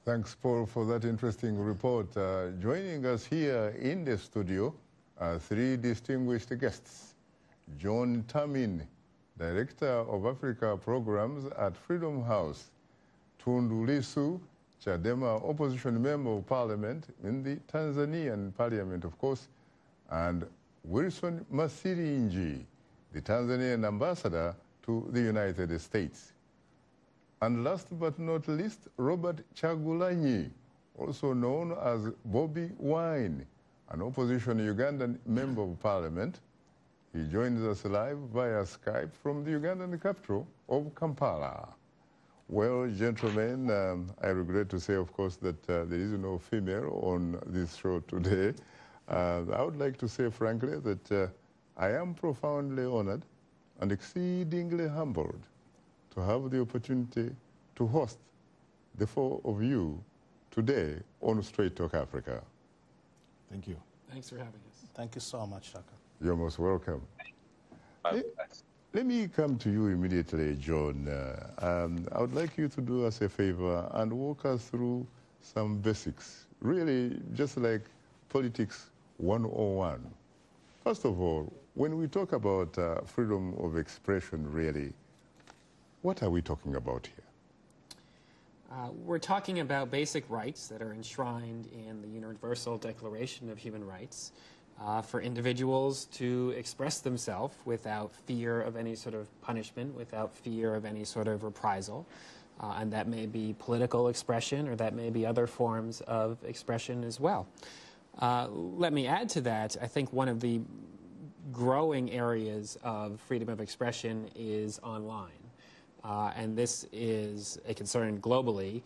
Thanks, Paul, for that interesting report. Joining us here in the studio are three distinguished guests. John Tamin, Director of Africa Programs at Freedom House. Tundu Lissu, Chadema Opposition Member of Parliament in the Tanzanian Parliament, of course, and Wilson Masiringi, the Tanzanian Ambassador to the United States. And last but not least, Robert Chagulanyi, also known as Bobby Wine, an opposition Ugandan Member of Parliament. He joins us live via Skype from the Ugandan capital of Kampala. Well, gentlemen, I regret to say, of course, that there is no female on this show today. I would like to say, frankly, that I am profoundly honored and exceedingly humbled to have the opportunity to host the four of you today on Straight Talk Africa. Thank you. Thanks for having us. Thank you so much, Shaka. You're most welcome. Let me come to you immediately, John. I would like you to do us a favor and walk us through some basics, really just like politics 101. First of all, when we talk about freedom of expression, really, what are we talking about here? We're talking about basic rights that are enshrined in the Universal Declaration of Human Rights for individuals to express themselves without fear of any sort of punishment, without fear of any sort of reprisal. And that may be political expression, or that may be other forms of expression as well. Let me add to that, I think one of the growing areas of freedom of expression is online. And this is a concern globally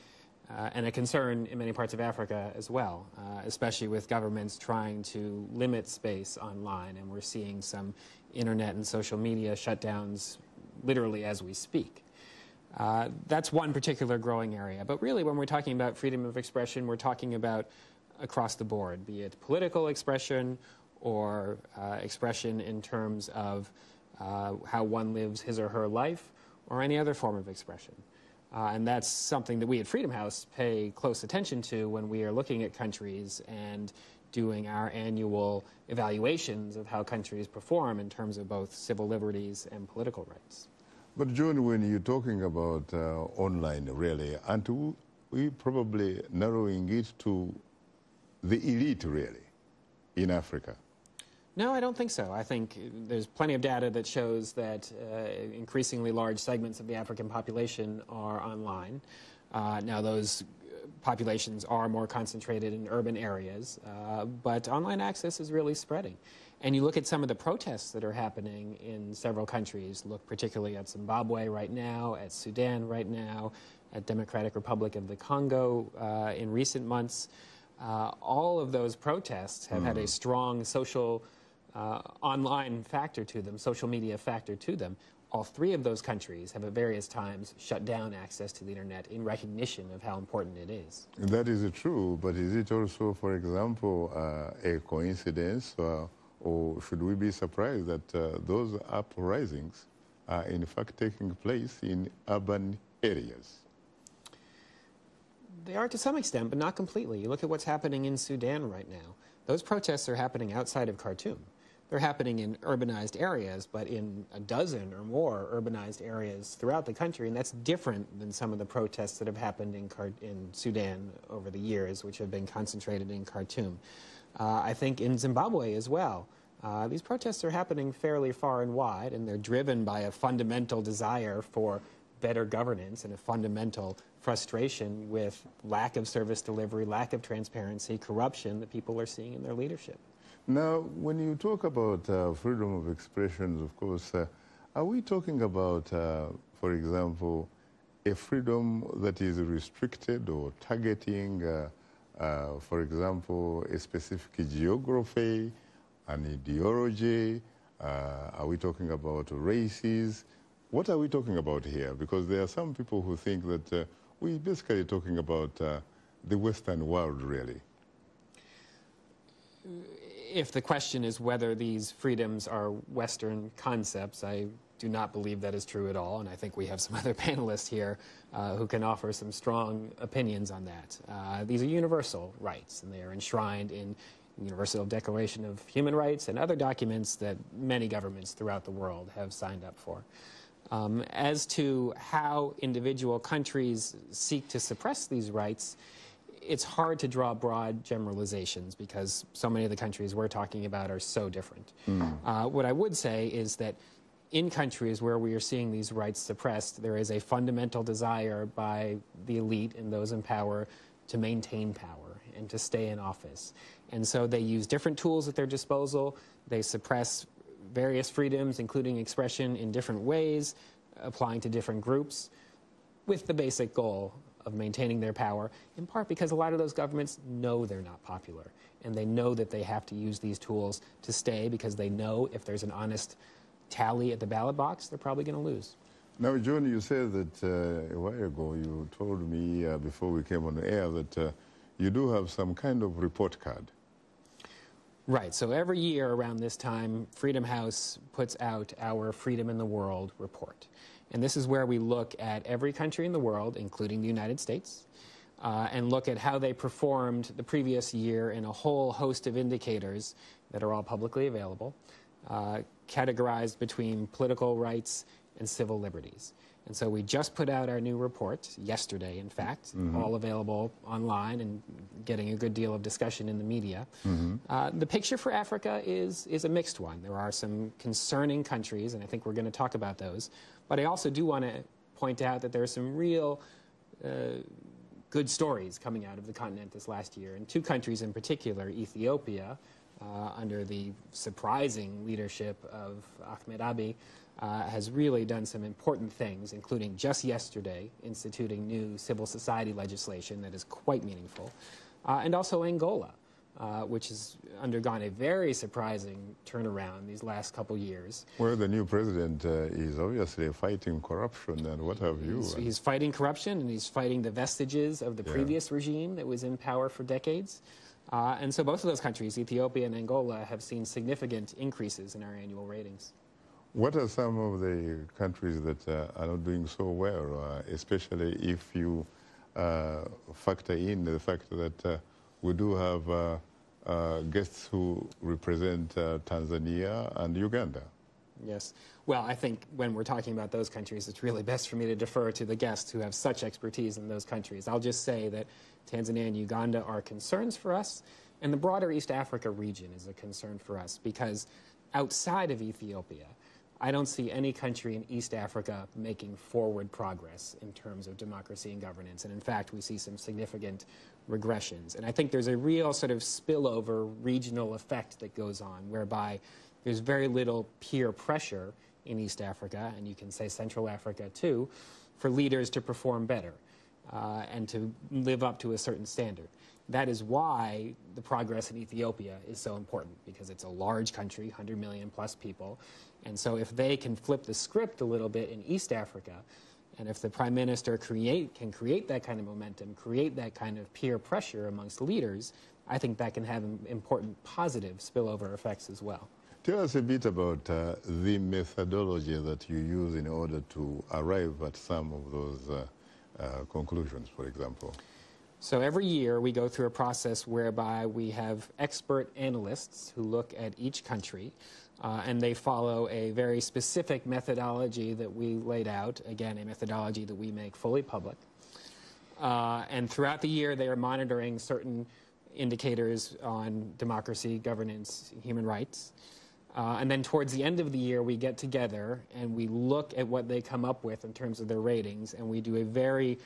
and a concern in many parts of Africa as well, especially with governments trying to limit space online. And we're seeing some internet and social media shutdowns literally as we speak. That's one particular growing area. But really, when we're talking about freedom of expression, we're talking about across the board, be it political expression or expression in terms of how one lives his or her life, or any other form of expression. And that's something that we at Freedom House pay close attention to when we are looking at countries and doing our annual evaluations of how countries perform in terms of both civil liberties and political rights. But John, when you're talking about online, really, aren't we probably narrowing it to the elite, really, in Africa? No, I don't think so. I think there's plenty of data that shows that increasingly large segments of the African population are online. Now, those populations are more concentrated in urban areas, but online access is really spreading. And you look at some of the protests that are happening in several countries, look particularly at Zimbabwe right now, at Sudan right now, at Democratic Republic of the Congo in recent months. All of those protests have had a strong social online factor to them, social media factor to them. All three of those countries have at various times shut down access to the internet in recognition of how important it is. That is true, but is it also, for example, a coincidence, or should we be surprised that those uprisings are in fact taking place in urban areas? They are to some extent, but not completely. You look at what's happening in Sudan right now. Those protests are happening outside of Khartoum. They're happening in urbanized areas, but in a dozen or more urbanized areas throughout the country, and that's different than some of the protests that have happened in Sudan over the years, which have been concentrated in Khartoum. I think in Zimbabwe as well. These protests are happening fairly far and wide, and they're driven by a fundamental desire for better governance and a fundamental frustration with lack of service delivery, lack of transparency, corruption that people are seeing in their leadership. Now, when you talk about freedom of expression, of course, are we talking about, for example, a freedom that is restricted or targeting, for example, a specific geography, an ideology? Are we talking about races? What are we talking about here? Because there are some people who think that we're basically talking about the Western world, really. If the question is whether these freedoms are Western concepts, I do not believe that is true at all, and I think we have some other panelists here who can offer some strong opinions on that. These are universal rights, and they are enshrined in the Universal Declaration of Human Rights and other documents that many governments throughout the world have signed up for. As to how individual countries seek to suppress these rights, it's hard to draw broad generalizations because so many of the countries we're talking about are so different. What I would say is that in countries where we are seeing these rights suppressed, there is a fundamental desire by the elite and those in power to maintain power and to stay in office. And so they use different tools at their disposal. They suppress various freedoms, including expression, in different ways, applying to different groups, with the basic goal of maintaining their power, in part because a lot of those governments know they're not popular, and they know that they have to use these tools to stay because they know if there's an honest tally at the ballot box, they're probably going to lose. Now, John, you said that a while ago, you told me before we came on the air that you do have some kind of report card. Right. So every year around this time, Freedom House puts out our Freedom in the World report. And this is where we look at every country in the world, including the United States, and look at how they performed the previous year in a whole host of indicators that are all publicly available, categorized between political rights and civil liberties. And so we just put out our new report yesterday, in fact, all available online and getting a good deal of discussion in the media. The picture for Africa is a mixed one. There are some concerning countries, and I think we're going to talk about those. But I also do want to point out that there are some real good stories coming out of the continent this last year. And two countries in particular, Ethiopia, under the surprising leadership of Ahmed Abiy, has really done some important things, including just yesterday instituting new civil society legislation that is quite meaningful, and also Angola, which has undergone a very surprising turnaround these last couple years. Well, the new president is obviously fighting corruption and what have you. He's fighting corruption, and he's fighting the vestiges of the previous regime that was in power for decades. And so both of those countries, Ethiopia and Angola, have seen significant increases in our annual ratings. What are some of the countries that are not doing so well, especially if you factor in the fact that we do have guests who represent Tanzania and Uganda? Yes. Well, I think when we're talking about those countries, it's really best for me to defer to the guests who have such expertise in those countries. I'll just say that Tanzania and Uganda are concerns for us, and the broader East Africa region is a concern for us because outside of Ethiopia, I don't see any country in East Africa making forward progress in terms of democracy and governance. And in fact, we see some significant regressions. And I think there's a real sort of spillover regional effect that goes on, whereby there's very little peer pressure in East Africa, and you can say Central Africa too, for leaders to perform better and to live up to a certain standard. That is why the progress in Ethiopia is so important, because it's a large country, 100 million plus people. And so if they can flip the script a little bit in East Africa, and if the Prime Minister can create that kind of momentum, create that kind of peer pressure amongst leaders, I think that can have important positive spillover effects as well. Tell us a bit about the methodology that you use in order to arrive at some of those conclusions, for example. So every year we go through a process whereby we have expert analysts who look at each country, and they follow a very specific methodology that we laid out, again, a methodology that we make fully public. And throughout the year they are monitoring certain indicators on democracy, governance, human rights. And then towards the end of the year, we get together and we look at what they come up with in terms of their ratings, and we do a very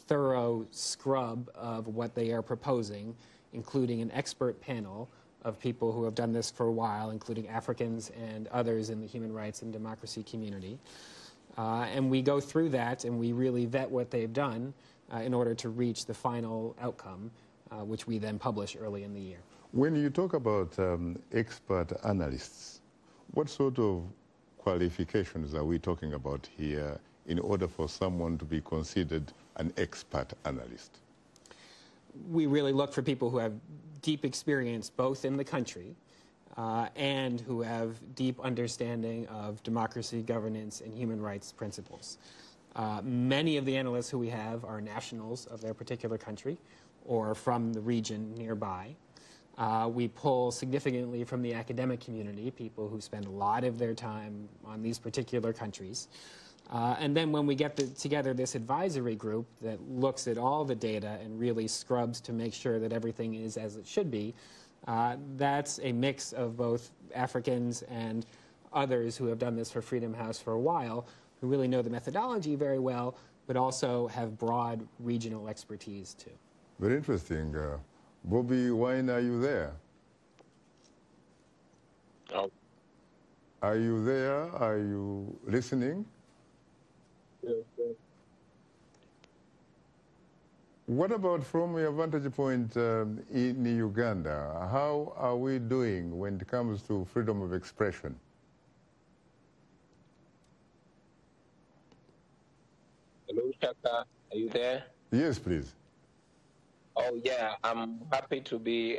thorough scrub of what they are proposing, including an expert panel of people who have done this for a while, including Africans and others in the human rights and democracy community. And we go through that and we really vet what they've done in order to reach the final outcome, which we then publish early in the year. When you talk about expert analysts, what sort of qualifications are we talking about here in order for someone to be considered an expert analyst? We really look for people who have deep experience both in the country and who have deep understanding of democracy, governance, and human rights principles. Many of the analysts who we have are nationals of their particular country or from the region nearby. We pull significantly from the academic community, people who spend a lot of their time on these particular countries. And then when we get together this advisory group that looks at all the data and really scrubs to make sure that everything is as it should be, that's a mix of both Africans and others who have done this for Freedom House for a while, who really know the methodology very well, but also have broad regional expertise too. Very interesting. Bobby Wine, are you there? Oh. Are you there? Are you listening? Yes, yes. What about from your vantage point in Uganda? How are we doing when it comes to freedom of expression? Hello, Shaka. Are you there? Yes, please. Oh, yeah. I'm happy to be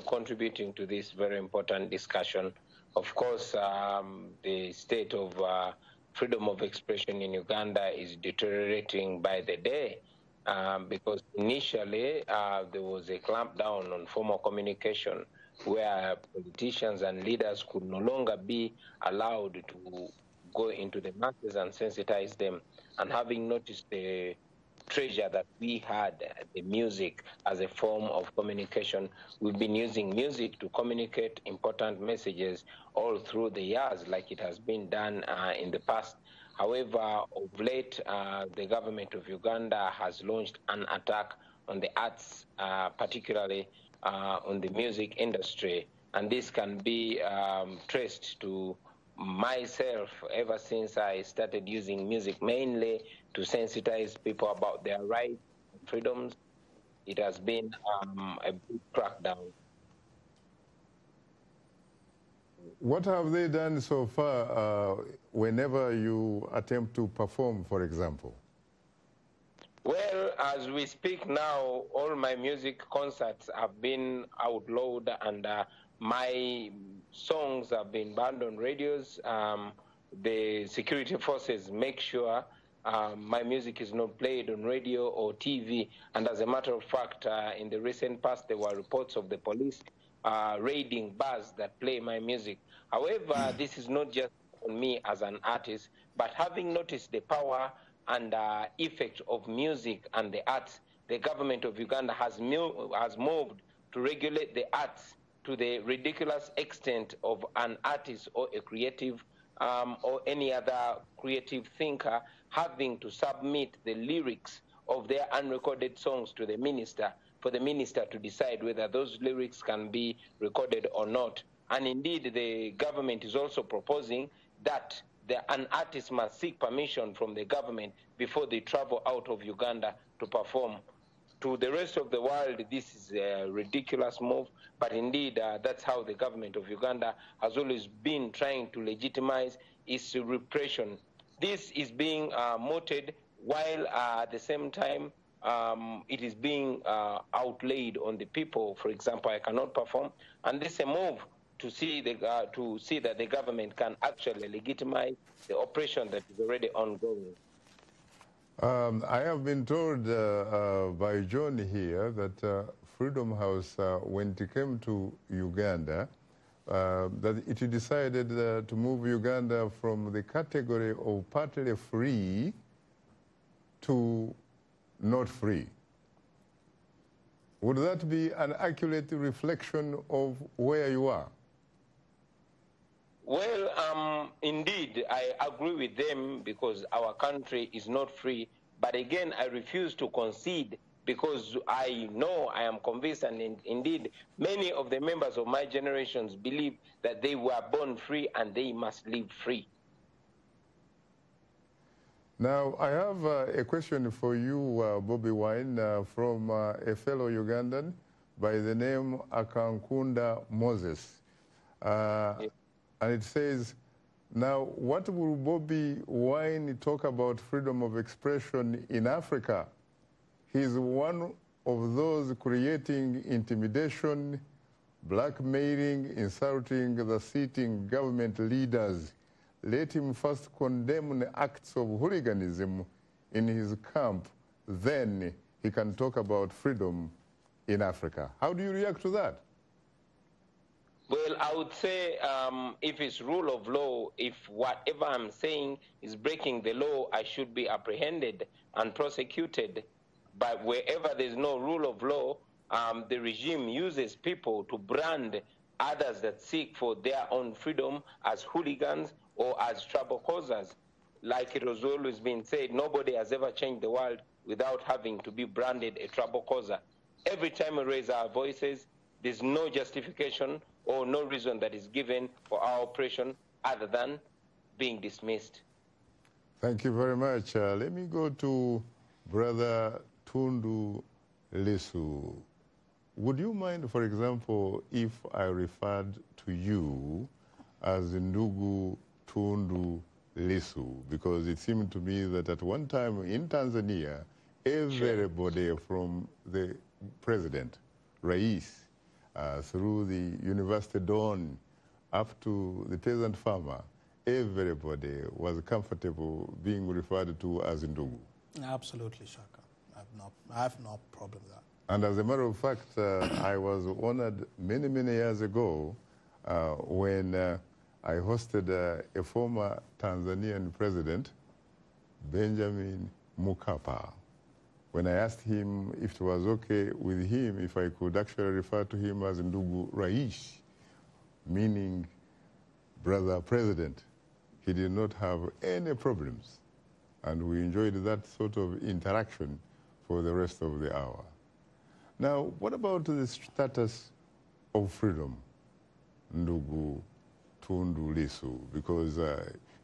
contributing to this very important discussion. Of course, the state of freedom of expression in Uganda is deteriorating by the day because initially there was a clampdown on formal communication where politicians and leaders could no longer be allowed to go into the masses and sensitize them. And having noticed the treasure that we had, the music as a form of communication, we've been using music to communicate important messages all through the years like it has been done in the past. However, of late, the government of Uganda has launched an attack on the arts, particularly on the music industry. And this can be traced to myself ever since I started using music mainly to sensitize people about their rights and freedoms. It has been a big crackdown. What have they done so far whenever you attempt to perform, for example? Well, as we speak now, all my music concerts have been outlawed and my songs have been banned on radios. The security forces make sure my music is not played on radio or TV. And as a matter of fact, in the recent past, there were reports of the police raiding bars that play my music. However, this is not just on me as an artist, but having noticed the power and effect of music and the arts, the government of Uganda has moved to regulate the arts to the ridiculous extent of an artist or a creative or any other creative thinker having to submit the lyrics of their unrecorded songs to the minister for the minister to decide whether those lyrics can be recorded or not. And indeed, the government is also proposing that an artist must seek permission from the government before they travel out of Uganda to perform. To the rest of the world, this is a ridiculous move, but indeed, that's how the government of Uganda has always been trying to legitimize its repression. This is being mooted while at the same time it is being outlaid on the people. For example, I cannot perform, and this is a move to see that the government can actually legitimize the oppression that is already ongoing. I have been told by John here that Freedom House, when it came to Uganda, that it decided to move Uganda from the category of partly free to not free. Would that be an accurate reflection of where you are? Well, indeed, I agree with them because our country is not free. But again, I refuse to concede because I know, I am convinced, and indeed, many of the members of my generations believe that they were born free and they must live free. Now, I have a question for you, Bobby Wine, from a fellow Ugandan by the name Akankunda Moses. And it says, now, what will Bobby Wine talk about freedom of expression in Africa? He's one of those creating intimidation blackmailing, insulting the sitting government leaders. Let him first condemn the acts of hooliganism in his camp, then he can talk about freedom in Africa. How do you react to that? Well, I would say if it's rule of law, if whatever I'm saying is breaking the law, I should be apprehended and prosecuted. But wherever there's no rule of law, the regime uses people to brand others that seek for their own freedom as hooligans or as trouble causers. Like it was always been said, nobody has ever changed the world without having to be branded a trouble causer. Every time we raise our voices, there's no justification or no reason that is given for our oppression other than being dismissed. Thank you very much. Let me go to Brother Tundu Lissu. Would you mind, for example, if I referred to you as Ndugu Tundu Lissu? Because it seemed to me that at one time in Tanzania, everybody from the president, Rais, through the university don up to the peasant farmer, everybody was comfortable being referred to as Ndugu. Absolutely, Shaka. I have no problem with that. And as a matter of fact, I was honored many, many years ago when I hosted a former Tanzanian president, Benjamin Mkapa. When I asked him if it was okay with him, if I could actually refer to him as Ndugu Rais, meaning brother president, he did not have any problems. And we enjoyed that sort of interaction for the rest of the hour. Now, what about the status of freedom, Ndugu Tundu Lissu? Because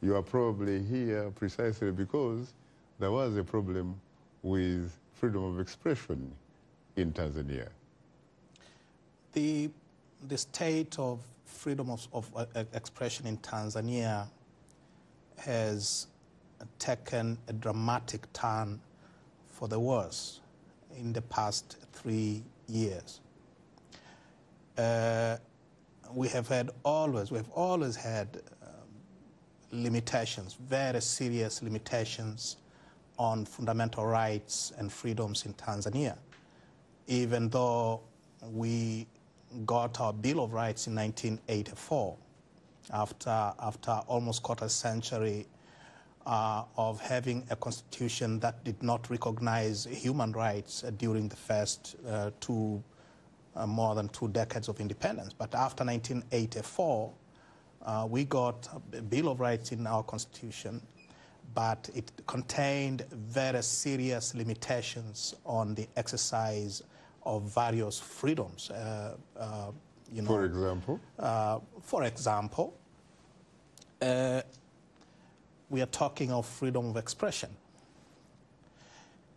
you are probably here precisely because there was a problem with freedom of expression in Tanzania. The state of freedom of expression in Tanzania has taken a dramatic turn for the worse in the past 3 years. We have always had limitations, very serious limitations on fundamental rights and freedoms in Tanzania. Even though we got our Bill of Rights in 1984, after almost quarter century of having a constitution that did not recognize human rights during the first more than 2 decades of independence. But after 1984, we got a Bill of Rights in our constitution, but it contained very serious limitations on the exercise of various freedoms. You know, For example? We are talking of freedom of expression.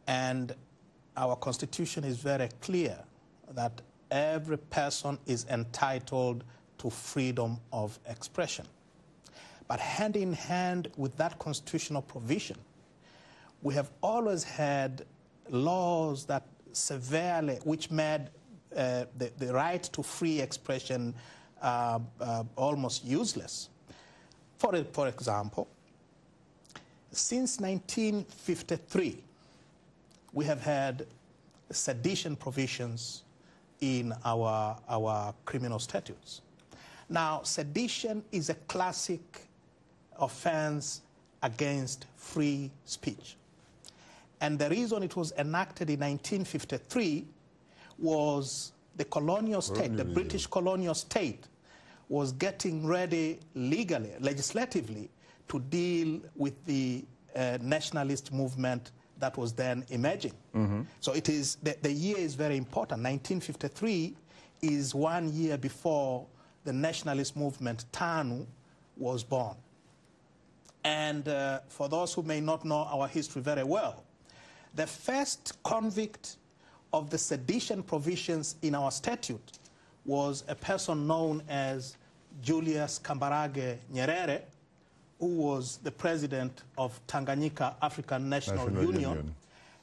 And our Constitution is very clear that every person is entitled to freedom of expression. But hand in hand with that constitutional provision, we have always had laws that which made the right to free expression almost useless. For example, since 1953, we have had sedition provisions in our criminal statutes. Now, sedition is a classic offense against free speech. And the reason it was enacted in 1953 was the colonial state, the British colonial state, was getting ready legally, legislatively, to deal with the nationalist movement that was then emerging. So it is, the year is very important. 1953 is 1 year before the nationalist movement, TANU, was born. And for those who may not know our history very well, the first convict of the sedition provisions in our statute was a person known as Julius Kambarage Nyerere, who was the president of Tanganyika African National Union,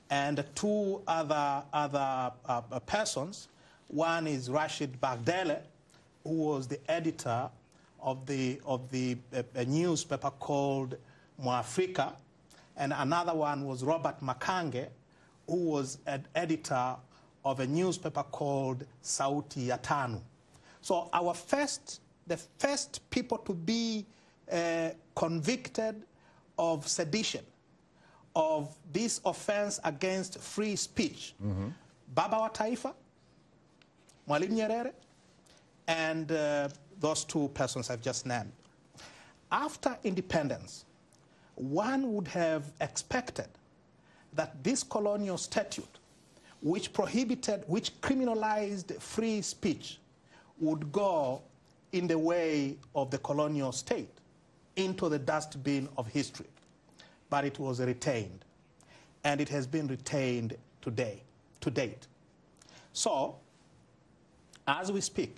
and 2 other persons. One is Rashid Bagdele, who was the editor of a newspaper called Mwafrika, and another one was Robert Makange, who was an editor of a newspaper called Sauti ya Tanu. So the first people to be convicted of sedition, of this offense against free speech, Baba wa Taifa, Mwalimu Nyerere, and those two persons I've just named. After independence, one would have expected that this colonial statute, which criminalized free speech, would go in the way of the colonial state, into the dustbin of history. But it was retained, and it has been retained to date. So, as we speak,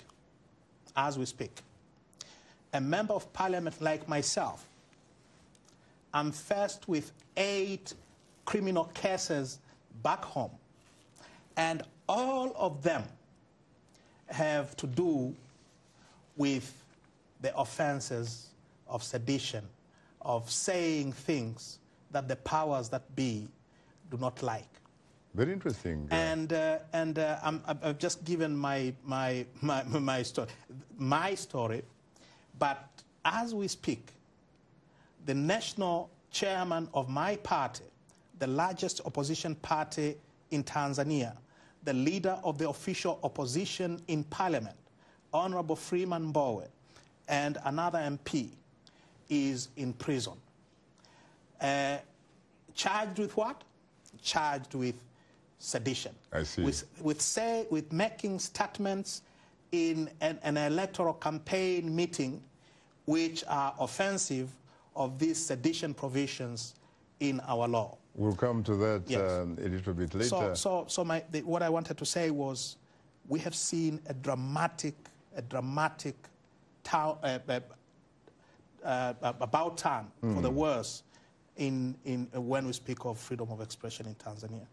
a member of parliament like myself, I'm faced with 8 criminal cases back home, and all of them have to do with the offenses of sedition, of saying things that the powers that be do not like. Very interesting. I've just given my story, but as we speak, the national chairman of my party, the largest opposition party in Tanzania, the leader of the official opposition in parliament, Honorable Freeman Mbowe, and another MP is in prison. Charged with what? Charged with sedition. I see. With making statements in an electoral campaign meeting which are offensive of these sedition provisions in our law. We'll come to that Yes. a little bit later. What I wanted to say was, we have seen a dramatic about turn for the worse when we speak of freedom of expression in Tanzania.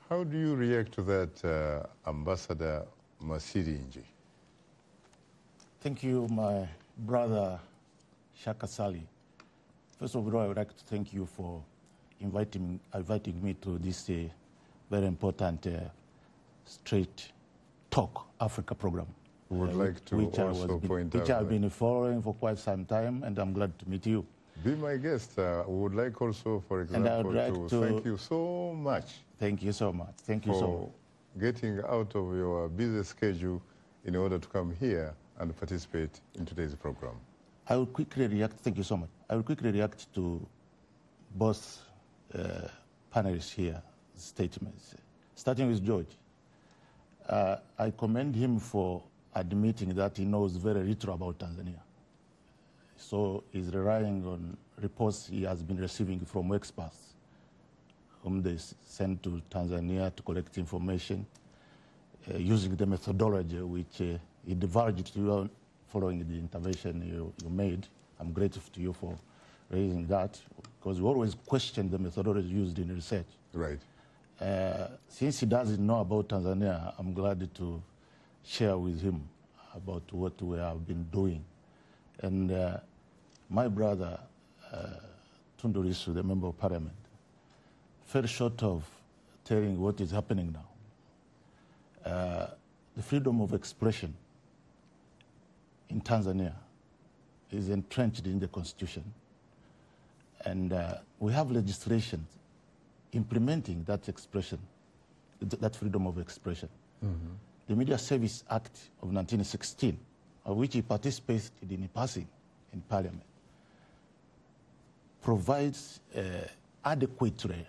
How do you react to that, Ambassador Masirinji? Thank you, my brother Shaka Sali. First of all, I would like to thank you for inviting me to this very important Straight Talk Africa program. We would like to also point out which I've been following for quite some time, and I'm glad to meet you. Be my guest. We would like also, for example, to thank you so much. Thank you so much. Thank you so much. For getting out of your busy schedule in order to come here and participate in today's program. I will quickly react. Thank you so much. I will quickly react to both panelists here statements. Starting with George, I commend him for admitting that he knows very little about Tanzania. So he's relying on reports he has been receiving from experts whom they send to Tanzania to collect information using the methodology which he divulged to you following the intervention you made. I'm grateful to you for raising that, because we always question the methodology used in research. Right. Since he doesn't know about Tanzania, I'm glad to share with him about what we have been doing. And my brother, Tundu Lissu, the Member of Parliament, fell short of telling what is happening now. The freedom of expression in Tanzania is entrenched in the Constitution. And we have legislation implementing that expression, that freedom of expression. Mm-hmm. The Media Service Act of 1916, of which he participated in passing in Parliament, provides adequately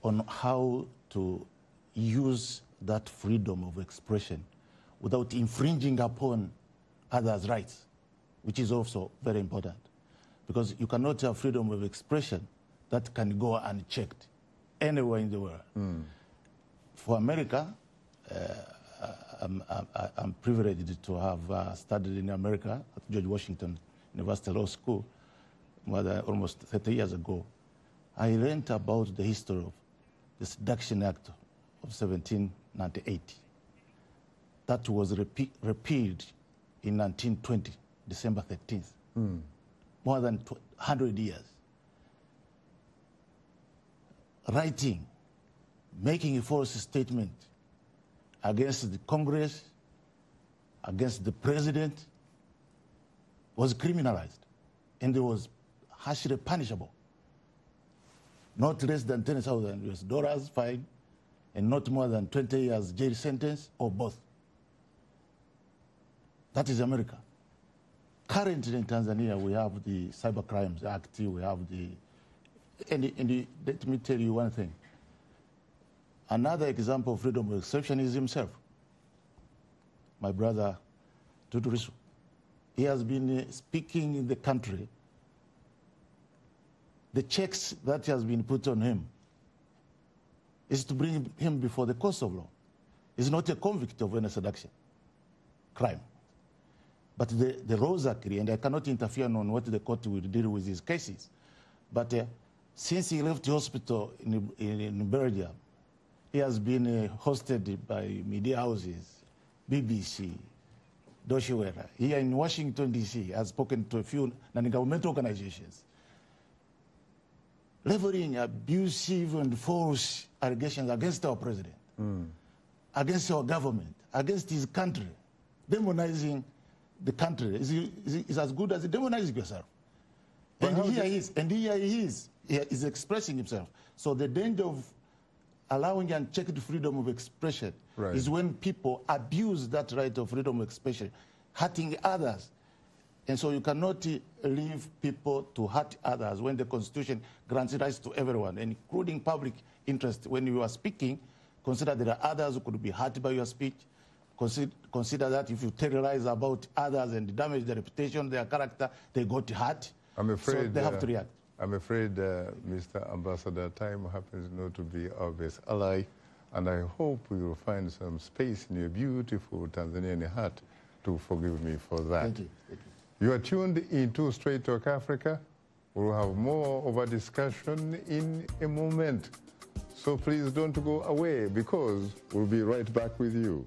on how to use that freedom of expression without infringing upon others' rights, which is also very important. Because you cannot have freedom of expression that can go unchecked anywhere in the world. Mm. For America, I'm privileged to have studied in America at George Washington University Law School almost 30 years ago. I learned about the history of the Seduction Act of 1798. That was repealed in 1920, December 13th. More than 100 years. Writing, making a false statement against the Congress, against the president, was criminalized, and it was harshly punishable. Not less than $10,000 US fine, and not more than 20 years jail sentence, or both. That is America. Currently in Tanzania, we have the Cyber Crimes Act, we have let me tell you one thing. Another example of freedom of expression is himself. My brother, Tundu Lissu. He has been speaking in the country. The checks that has been put on him is to bring him before the courts of law. He's not a convict of any seduction crime. But the laws are clear, and I cannot interfere on what the court will deal with his cases. But since he left the hospital in Belgium, he has been hosted by media houses, BBC, Deutsche Welle. Here in Washington, D.C., has spoken to a few non-governmental organizations, leveling abusive and false allegations against our president, against our government, against his country, demonizing the country. Is as good as demonizing yourself. And here he is expressing himself. So the danger of allowing unchecked freedom of expression is when people abuse that right of freedom of expression, hurting others. And so you cannot leave people to hurt others when the Constitution grants rights to everyone, including public interest. When you are speaking, consider there are others who could be hurt by your speech. Consider that if you tell lies about others and damage their reputation, their character, they got hurt. I'm afraid so they have to react. I'm afraid, Mr. Ambassador, time happens not to be our best ally, and I hope we will find some space in your beautiful Tanzanian heart to forgive me for that. Thank you. Thank you. You are tuned into Straight Talk Africa. We'll have more of a discussion in a moment. So please don't go away, because we'll be right back with you.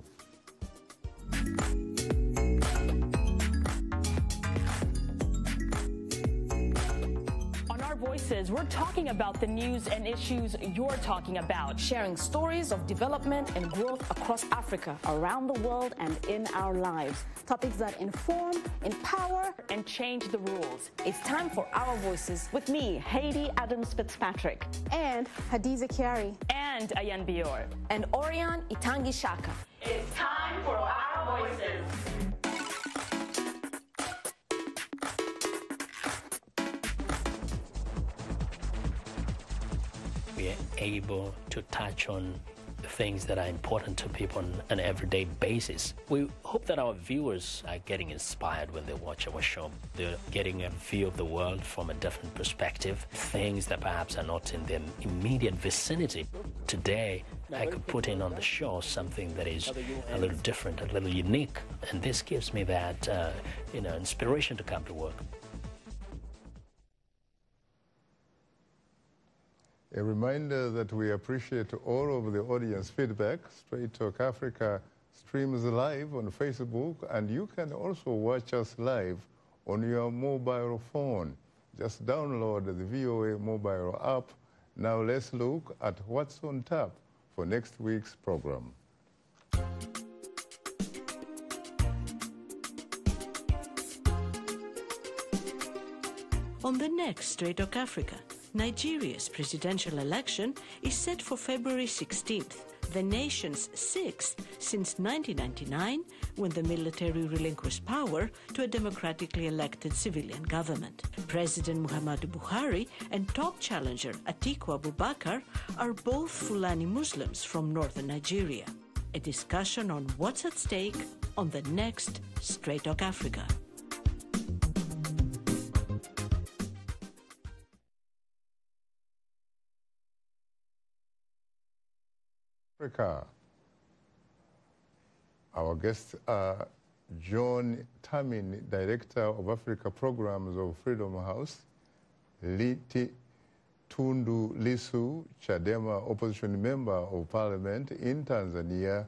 Voices, we're talking about the news and issues you're talking about. Sharing stories of development and growth across Africa, around the world, and in our lives. Topics that inform, empower, and change the rules. It's time for Our Voices. With me, Haiti Adams Fitzpatrick. And Hadiza Kiari. And Ayan Bior. And Orion Itangi Shaka. It's time for Our Voices. We are able to touch on things that are important to people on an everyday basis. We hope that our viewers are getting inspired when they watch our show. They're getting a view of the world from a different perspective, things that perhaps are not in their immediate vicinity. Today, I could put in on the show something that is a little different, a little unique, and this gives me that, inspiration to come to work. A reminder that we appreciate all of the audience feedback. Straight Talk Africa streams live on Facebook, and you can also watch us live on your mobile phone. Just download the VOA mobile app. Now let's look at what's on tap for next week's program. On the next Straight Talk Africa, Nigeria's presidential election is set for February 16th, the nation's sixth since 1999, when the military relinquished power to a democratically elected civilian government. President Muhammadu Buhari and top challenger Atiku Abubakar are both Fulani Muslims from northern Nigeria. A discussion on what's at stake on the next Straight Talk Africa. Africa. Our guests are John Tamin, Director of Africa Programs of Freedom House, Tundu Lissu, Chadema opposition member of parliament in Tanzania.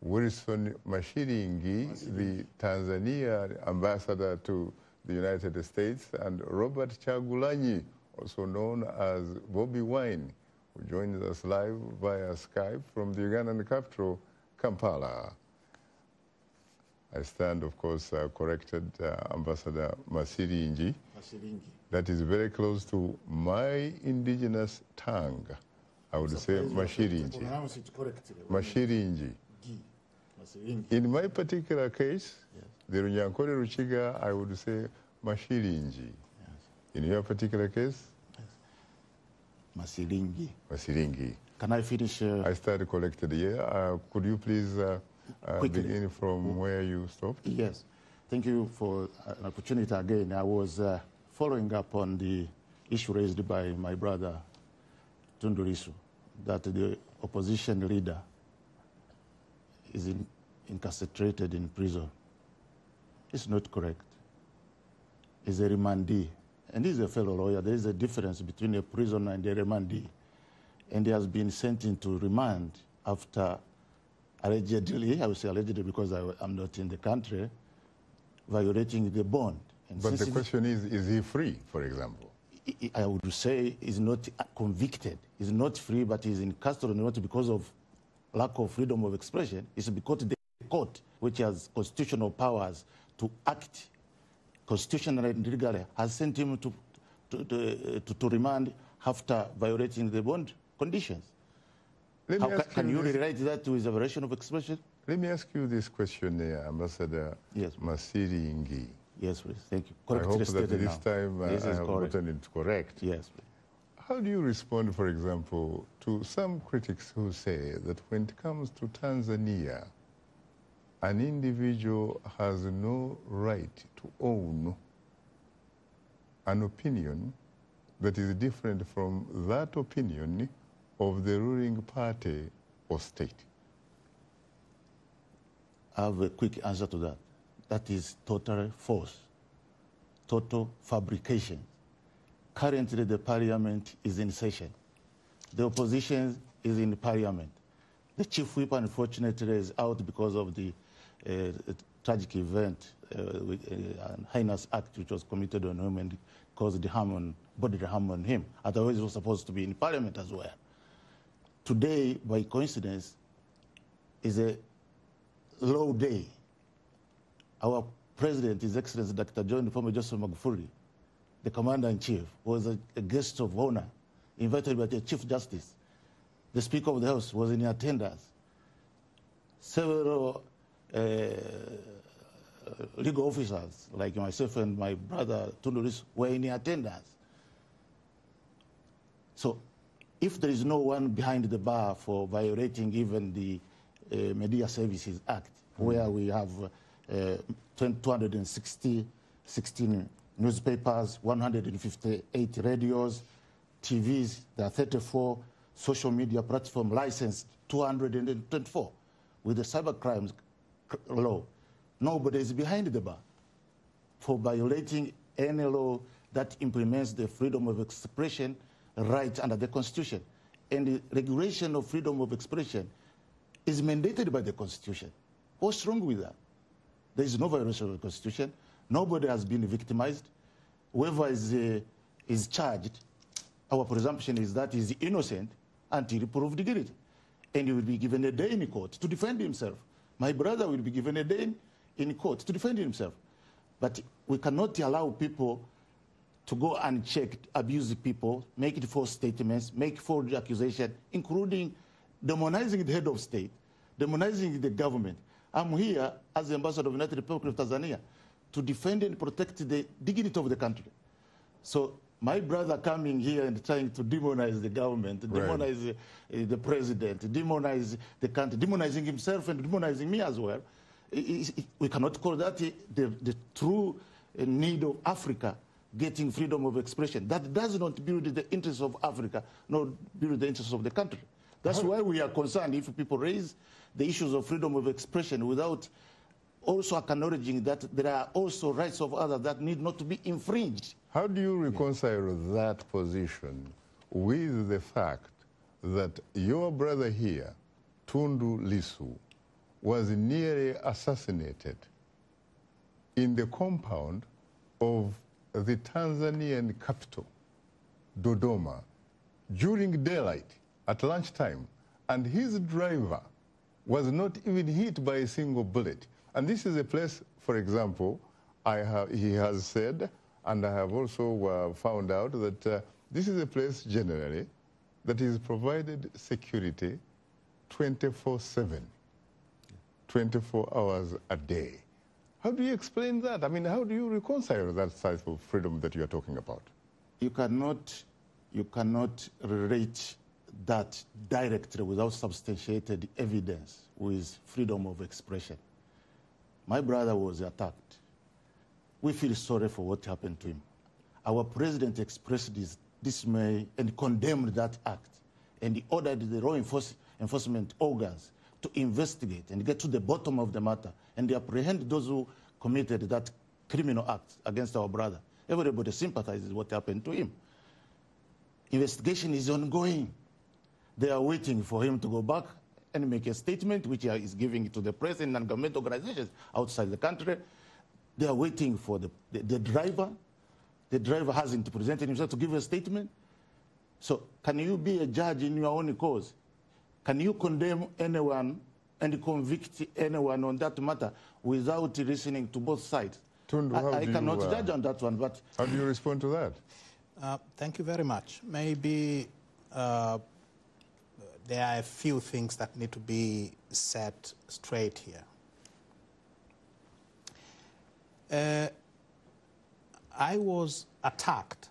Wilson Mashiringi, the Tanzania ambassador to the United States, and Robert Chagulanyi, also known as Bobby Wine, who joins us live via Skype from the Ugandan capital, Kampala. I stand, of course, corrected, Ambassador Mashiringi. That is very close to my indigenous tongue. I would say Mashiringi. Pronounce it correctly. Mashiringi. In my particular case, the Runyankore Ruchiga, I would say Mashiringi. In your particular case? Mashiringi. Mashiringi. Can I finish? I started collected here. Could you please begin from where you stopped? Yes. Thank you for an opportunity again. I was following up on the issue raised by my brother, Tundu Lissu, that the opposition leader is incarcerated in prison. It's not correct. He's a remandee. And he's a fellow lawyer. There is a difference between a prisoner and a remandee. And he has been sent into remand after allegedly, I will say allegedly because I'm not in the country, violating the bond. And but the question is he free, for example? I would say he's not convicted. He's not free, but he's in custody not because of lack of freedom of expression. It's because the court, which has constitutional powers to act constitutionally and legally, has sent him to remand after violating the bond conditions. Can you relate that to his liberation of expression? Let me ask you this question, Ambassador Mashiringi. Yes, please. Thank you. I hope that this time I have gotten it correct. Yes, please. How do you respond, for example, to some critics who say that when it comes to Tanzania, an individual has no right to own an opinion that is different from that opinion of the ruling party or state? I have a quick answer to that. That is totally false, total fabrication. Currently, the parliament is in session. The opposition is in parliament. The chief whip, unfortunately, is out because of the tragic event, heinous act which was committed on him and caused the bodily harm on him. Otherwise, he was supposed to be in parliament as well. Today, by coincidence, is a low day. Our president, His Excellency Dr. John Pombe Joseph Magufuli, the commander-in-chief, was a guest of honor, invited by the Chief Justice. The Speaker of the House was in attendance. Several legal officers, like myself and my brother Tundu Lissu, were in attendance. So if there is no one behind the bar for violating even the Media Services Act, where we have 216 newspapers, 158 radios, TVs, there are 34 social media platforms licensed, 224 with the cybercrimes law. Nobody is behind the bar for violating any law that implements the freedom of expression right under the Constitution. And the regulation of freedom of expression is mandated by the Constitution. What's wrong with that? There is no violation of the Constitution. Nobody has been victimized. Whoever is charged, our presumption is that he is innocent until proved guilty. And he will be given a day in court to defend himself. My brother will be given a day in court to defend himself. But we cannot allow people to go unchecked, abuse people, make false statements, make false accusations, including demonizing the head of state, demonizing the government. I'm here as the ambassador of the United Republic of Tanzania to defend and protect the dignity of the country. So my brother coming here and trying to demonize the government, demonize the president, demonize the country, demonizing himself and demonizing me as well, we cannot call that the true need of Africa getting freedom of expression. That does not build the interests of Africa, nor build the interests of the country. That's why we are concerned if people raise the issues of freedom of expression without also acknowledging that there are also rights of others that need not to be infringed. How do you reconcile that position with the fact that your brother here, Tundu Lissu, was nearly assassinated in the compound of the Tanzanian capital, Dodoma, during daylight at lunchtime, and his driver was not even hit by a single bullet. And this is a place, for example, he has said, and I have also found out that this is a place generally that is provided security 24/7, 24 hours a day. How do you explain that? I mean, how do you reconcile that type of freedom that you are talking about? You cannot relate that directly without substantiated evidence with freedom of expression. My brother was attacked. We feel sorry for what happened to him. Our president expressed his dismay and condemned that act, and he ordered the law enforcement organs to investigate and get to the bottom of the matter and apprehend those who committed that criminal act against our brother. Everybody sympathizes with what happened to him. Investigation is ongoing. They are waiting for him to go back and make a statement, which he is giving to the press and non-government organizations outside the country. They are waiting for the driver. The driver hasn't presented himself to give a statement. So can you be a judge in your own cause? Can you condemn anyone and convict anyone on that matter without listening to both sides? Tundu, I cannot judge on that one, but... How do you respond to that? Thank you very much. Maybe there are a few things that need to be set straight here. I was attacked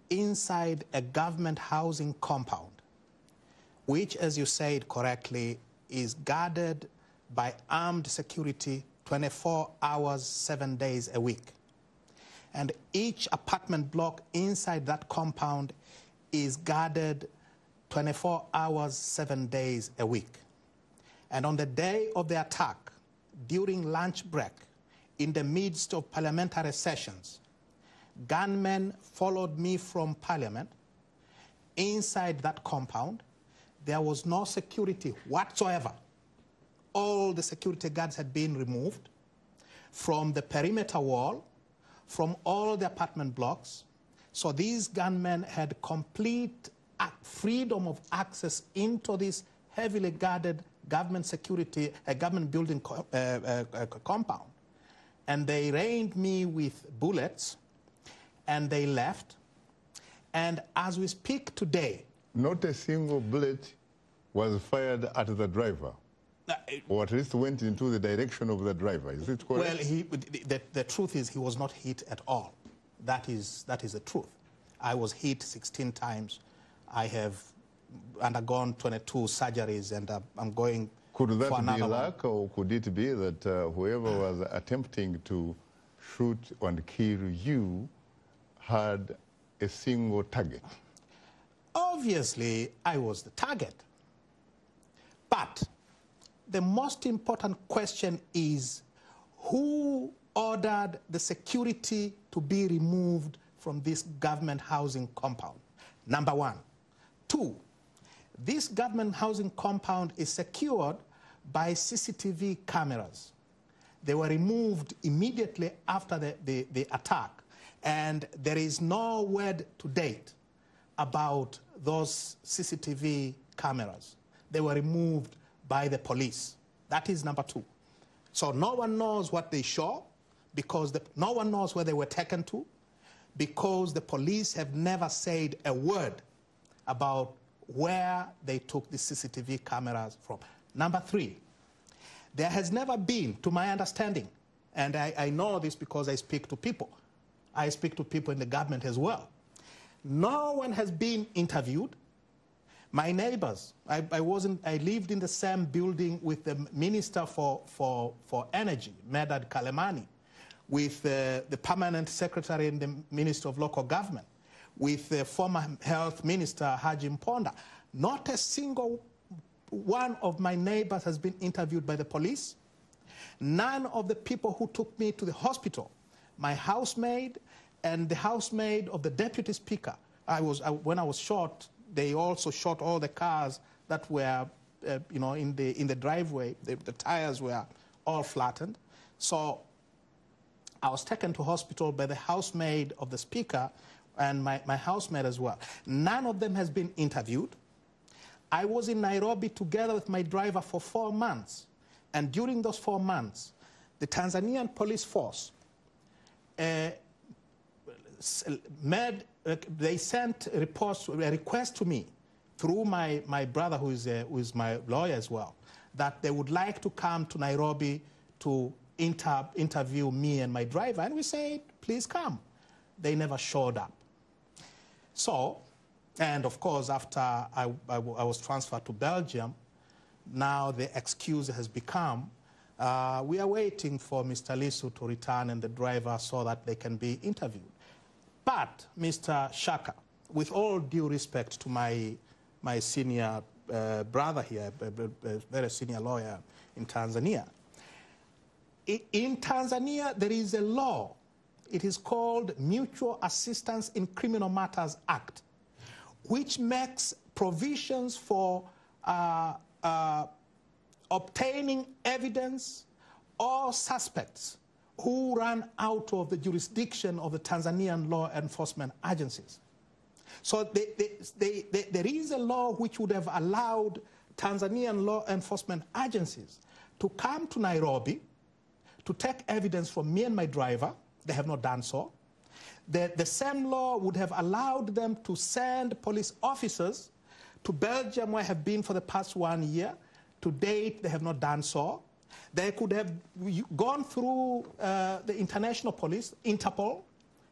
inside a government housing compound, which, as you said correctly, is guarded by armed security 24 hours, 7 days a week. And each apartment block inside that compound is guarded 24 hours, 7 days a week. And on the day of the attack, during lunch break, in the midst of parliamentary sessions, gunmen followed me from Parliament inside that compound. There was no security whatsoever. All the security guards had been removed from the perimeter wall, from all the apartment blocks. So these gunmen had complete freedom of access into this heavily guarded government security, government building compound. And they rained me with bullets, and they left. And as we speak today... Not a single bullet was fired at the driver, or at least went into the direction of the driver. Is it correct? Well, the truth is he was not hit at all. That is the truth. I was hit 16 times. I have undergone 22 surgeries, and I'm going for another one. Could that be luck, one. or could it be that whoever was attempting to shoot and kill you had a single target? Obviously, I was the target. But the most important question is, who ordered the security to be removed from this government housing compound? Number one. Two, this government housing compound is secured by CCTV cameras. They were removed immediately after the attack, and there is no word to date about those CCTV cameras. They were removed by the police. That is number two. So no one knows what they saw, because no one knows where they were taken to, because the police have never said a word about where they took the CCTV cameras from. Number three, there has never been, to my understanding, and I know this because I speak to people. I speak to people in the government as well. No one has been interviewed. My neighbors, I lived in the same building with the Minister for Energy, Medad Kalemani, with the Permanent Secretary in the Ministry of Local Government, with the former Health Minister, Haji Mponda. Not a single one of my neighbors has been interviewed by the police. None of the people who took me to the hospital, my housemaid and the housemaid of the Deputy Speaker, when I was shot, they also shot all the cars that were you know, in the driveway. The tires were all flattened. So I was taken to hospital by the housemaid of the Speaker and my housemaid as well. None of them has been interviewed. I was in Nairobi together with my driver for 4 months. And during those 4 months, the Tanzanian police force they sent a request to me through my brother, who is my lawyer as well, that they would like to come to Nairobi to interview me and my driver. And we said, please come. They never showed up. So, and of course, after I was transferred to Belgium, now the excuse has become, we are waiting for Mr. Lissu to return and the driver so that they can be interviewed. But, Mr. Shaka, with all due respect to my senior brother here, a very senior lawyer in Tanzania, in Tanzania there is a law. It is called Mutual Assistance in Criminal Matters Act, which makes provisions for obtaining evidence or suspects who run out of the jurisdiction of the Tanzanian law enforcement agencies. So there is a law which would have allowed Tanzanian law enforcement agencies to come to Nairobi to take evidence from me and my driver. They have not done so. The same law would have allowed them to send police officers to Belgium, where I have been for the past 1 year. To date, they have not done so. They could have gone through the international police, Interpol,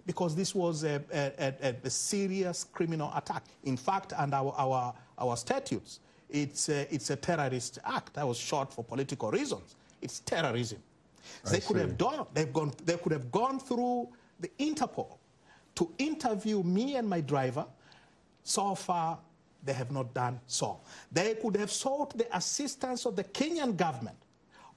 because this was a serious criminal attack. In fact, under our statutes, it's a terrorist act. That was short for political reasons. It's terrorism. So they could have gone through the Interpol to interview me and my driver. So far, they have not done so. They could have sought the assistance of the Kenyan government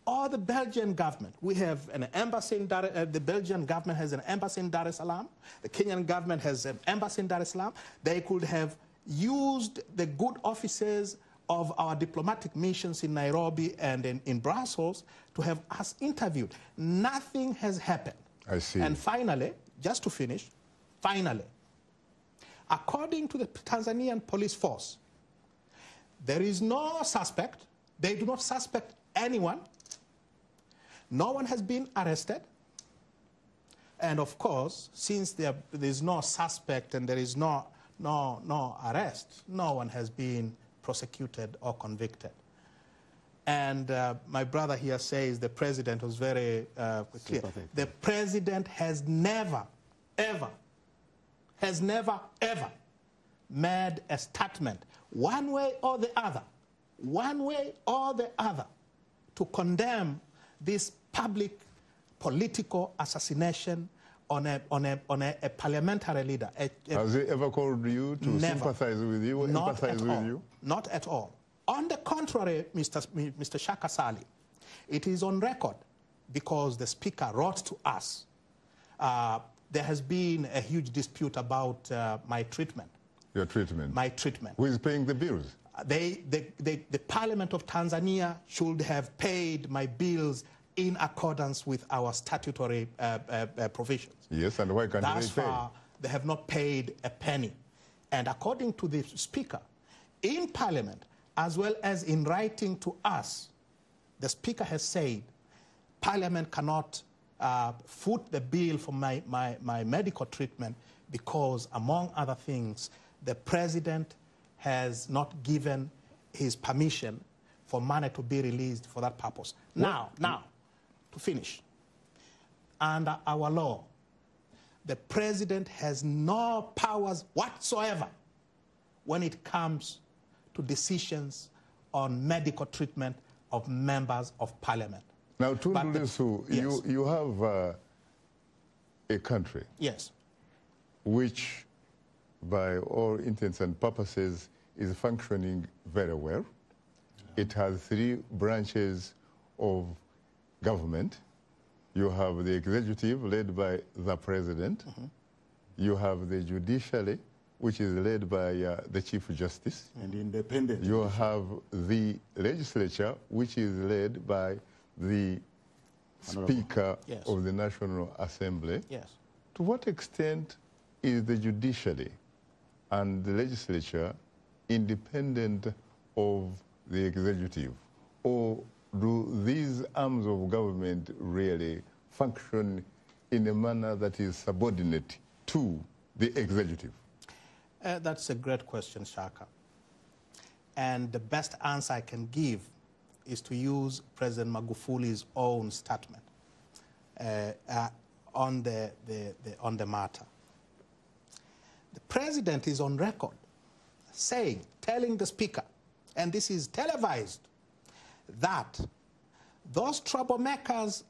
or the Belgian government. We have an embassy in the Belgian government has an embassy in Dar es Salaam. The Kenyan government has an embassy in Dar es Salaam. They could have used the good offices of our diplomatic missions in Nairobi and in Brussels to have us interviewed. Nothing has happened. I see. And finally, just to finish, finally, according to the Tanzanian police force, there is no suspect. They do not suspect anyone. No one has been arrested. And of course, since there is no suspect and there is no arrest, no one has been prosecuted or convicted. And my brother here says the president was very clear. The president has never, ever made a statement one way or the other, to condemn this public political assassination on a parliamentary leader. Has he ever called you to sympathize with you, empathize with you? Not at all. On the contrary, Mr. Shaka Sali, it is on record because the Speaker wrote to us. There has been a huge dispute about my treatment. Your treatment? My treatment. Who is paying the bills? The Parliament of Tanzania should have paid my bills in accordance with our statutory provisions. Yes, and why can't they pay? Thus far, they have not paid a penny. And according to the Speaker, in Parliament, as well as in writing to us, the Speaker has said Parliament cannot foot the bill for my medical treatment because, among other things, the President has not given his permission for money to be released for that purpose. Now, to finish, under our law, the President has no powers whatsoever when it comes to decisions on medical treatment of members of Parliament. Now, Tundu Lissu, yes. you have a country, yes, which, by all intents and purposes, is functioning very well. It has 3 branches of government. You have the executive, led by the president. You have the judiciary, which is led by the Chief Justice. And independent. You have the legislature, which is led by the Speaker Yes. of the National Assembly. Yes. To what extent is the judiciary and the legislature independent of the executive? Or do these arms of government really function in a manner that is subordinate to the executive? That's a great question, Shaka. And the best answer I can give is to use President Magufuli's own statement on the matter. The president is on record telling the speaker, and this is televised, that those troublemakers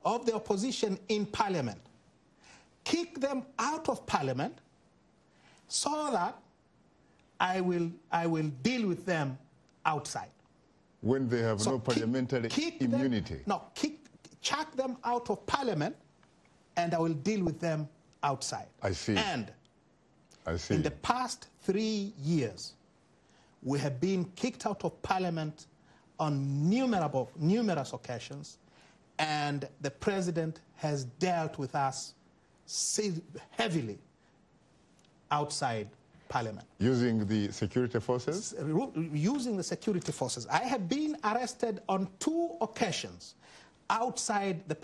of the opposition in parliament, kick them out of parliament so that I will deal with them outside. When they have no parliamentary immunity? Chuck them out of parliament and I will deal with them outside. I see. And I see. in the past 3 years, we have been kicked out of parliament on numerous occasions, and the president has dealt with us heavily outside parliament. Using the security forces? Using the security forces. I have been arrested on 2 occasions outside the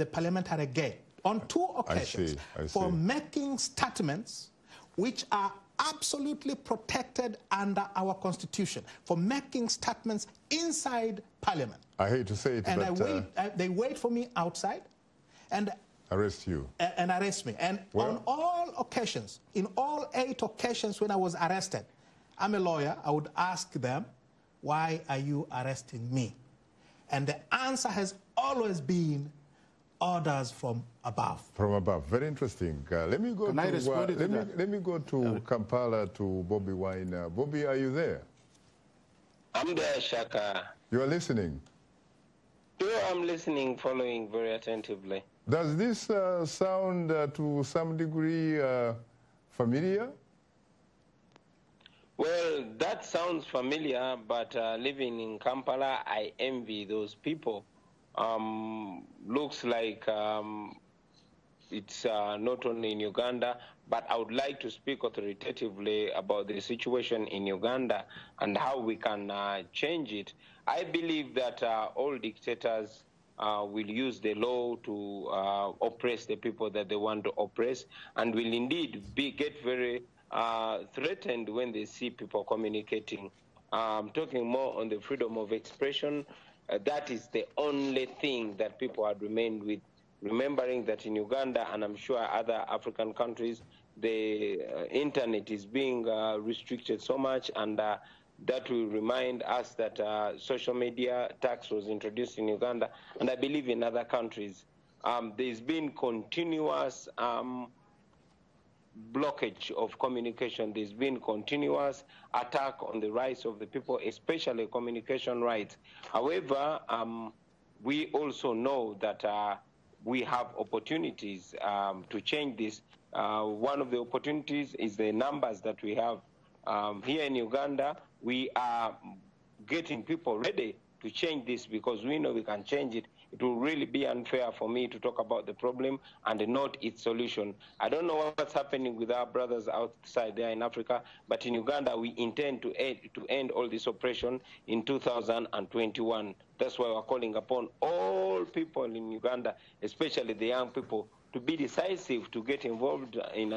parliamentary gate, on 2 occasions, I see. for making statements which are absolutely protected under our constitution, for making statements inside parliament. I hate to say it, and but... they wait for me outside and arrest you. And arrest me. And on all occasions, in all 8 occasions when I was arrested, I'm a lawyer, I would ask them, why are you arresting me? And the answer has always been orders from above. From above. Very interesting. Let me go let me go to Kampala, to Bobby Wine. Bobby, are you there? I'm there, Shaka. You are listening? Sure, I'm listening, following very attentively. Does this sound to some degree familiar? Well, that sounds familiar, but living in Kampala, I envy those people. Looks like it's not only in Uganda, but I would like to speak authoritatively about the situation in Uganda and how we can change it. I believe that all dictators will use the law to oppress the people that they want to oppress, and will indeed get very threatened when they see people communicating. Talking more on the freedom of expression, that is the only thing that people have remained with, remembering that in Uganda, and I'm sure other African countries, the internet is being restricted so much, and that will remind us that social media tax was introduced in Uganda, and I believe in other countries. There's been continuous blockage of communication. There's been continuous attack on the rights of the people, especially communication rights. However, we also know that we have opportunities to change this. One of the opportunities is the numbers that we have. Here in Uganda, we are getting people ready to change this because we know we can change it. It will really be unfair for me to talk about the problem and not its solution. I don't know what's happening with our brothers outside there in Africa, but in Uganda, we intend to end all this oppression in 2021. That's why we're calling upon all people in Uganda, especially the young people, to be decisive, to get involved in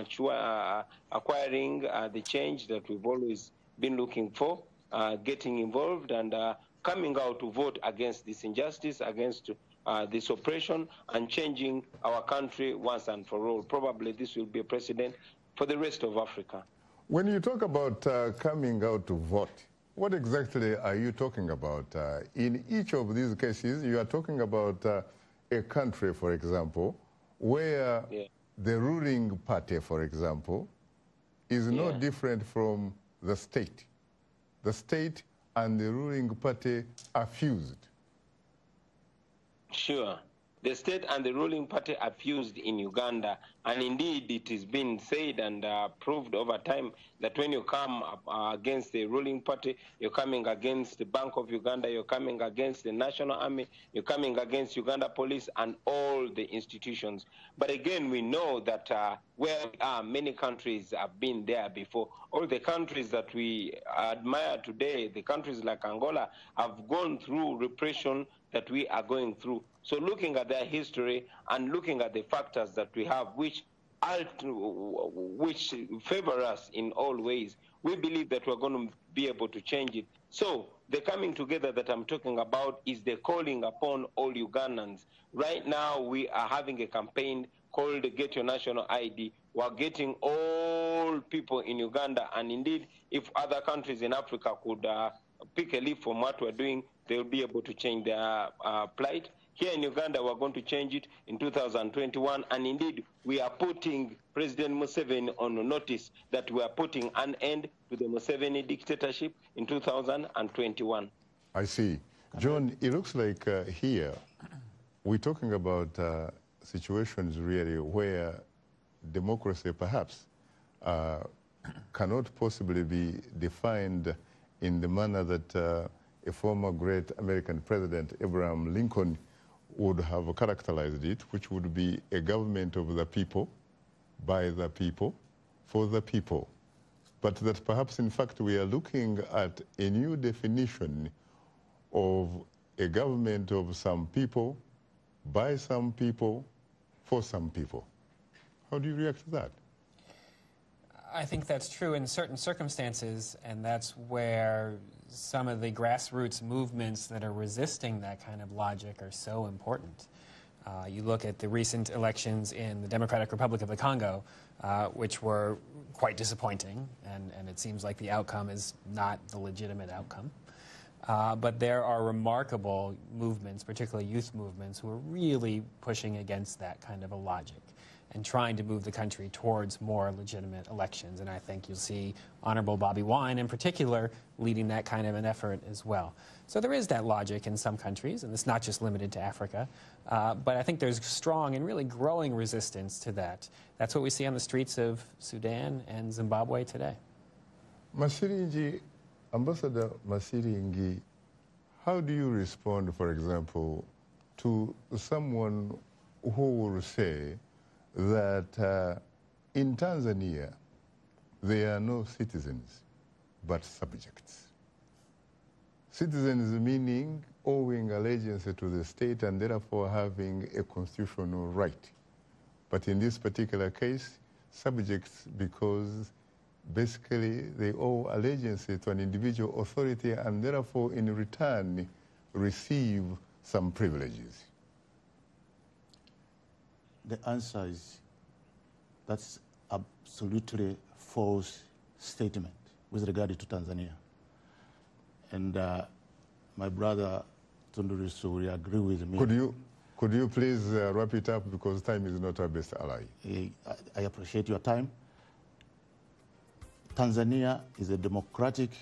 acquiring the change that we've always been looking for, getting involved and coming out to vote against this injustice, against this oppression, and changing our country once and for all. Probably this will be a precedent for the rest of Africa. When you talk about coming out to vote, what exactly are you talking about? In each of these cases, you are talking about a country, for example, where the ruling party, for example, is no different from the state. The state and the ruling party are fused. Sure. The state and the ruling party are fused in Uganda, and indeed it has been said and proved over time that when you come against the ruling party, you're coming against the Bank of Uganda, you're coming against the National Army, you're coming against Uganda Police and all the institutions. But again, we know that where we are, many countries have been there before. All the countries that we admire today, the countries like Angola, have gone through repression that we are going through. So looking at their history and looking at the factors that we have, which favor us in all ways, we believe that we're going to be able to change it. So the coming together that I'm talking about is the calling upon all Ugandans. Right now, we are having a campaign called Get Your National ID. We're getting all people in Uganda, and indeed, if other countries in Africa could pick a leaf from what we're doing, they'll be able to change their plight. Here in Uganda, we're going to change it in 2021, and indeed, we are putting President Museveni on notice that we are putting an end to the Museveni dictatorship in 2021. I see. John, it looks like here we're talking about situations really where democracy perhaps cannot possibly be defined in the manner that a former great American president, Abraham Lincoln, would have characterized it, which would be a government of the people, by the people, for the people. But that perhaps, in fact, we are looking at a new definition of a government of some people, by some people, for some people. How do you react to that? I think that's true in certain circumstances, and that's where some of the grassroots movements that are resisting that kind of logic are so important. You look at the recent elections in the Democratic Republic of the Congo, which were quite disappointing, and it seems like the outcome is not the legitimate outcome. But there are remarkable movements, particularly youth movements, who are really pushing against that kind of a logic and trying to move the country towards more legitimate elections. And I think you'll see Honorable Bobi Wine in particular leading that kind of an effort as well. So there is that logic in some countries, and it's not just limited to Africa. But I think there's strong and really growing resistance to that. That's what we see on the streets of Sudan and Zimbabwe today. Masiringi, Ambassador Masiringi, how do you respond, for example, to someone who will say that in Tanzania, there are no citizens, but subjects? Citizens meaning owing allegiance to the state and therefore having a constitutional right. But in this particular case, subjects because basically they owe allegiance to an individual authority and therefore in return receive some privileges. The answer is that's absolutely false statement with regard to Tanzania. And my brother Tundu Lissu will agree with me. Could you please wrap it up because time is not our best ally? I appreciate your time. Tanzania is a democratically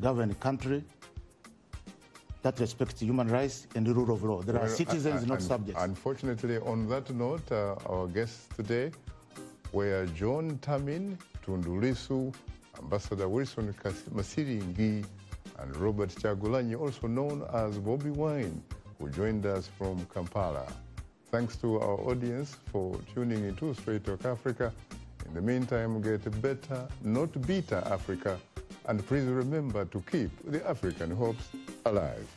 governed country that respects human rights and the rule of law. There are citizens, not subjects. Unfortunately, on that note, our guests today were John Tamin, Tundu Lissu, Ambassador Wilson Masiringi, and Robert Chagulanyi, also known as Bobi Wine, who joined us from Kampala. Thanks to our audience for tuning into Straight Talk Africa. In the meantime, get better, not bitter Africa, and please remember to keep the African hopes alive.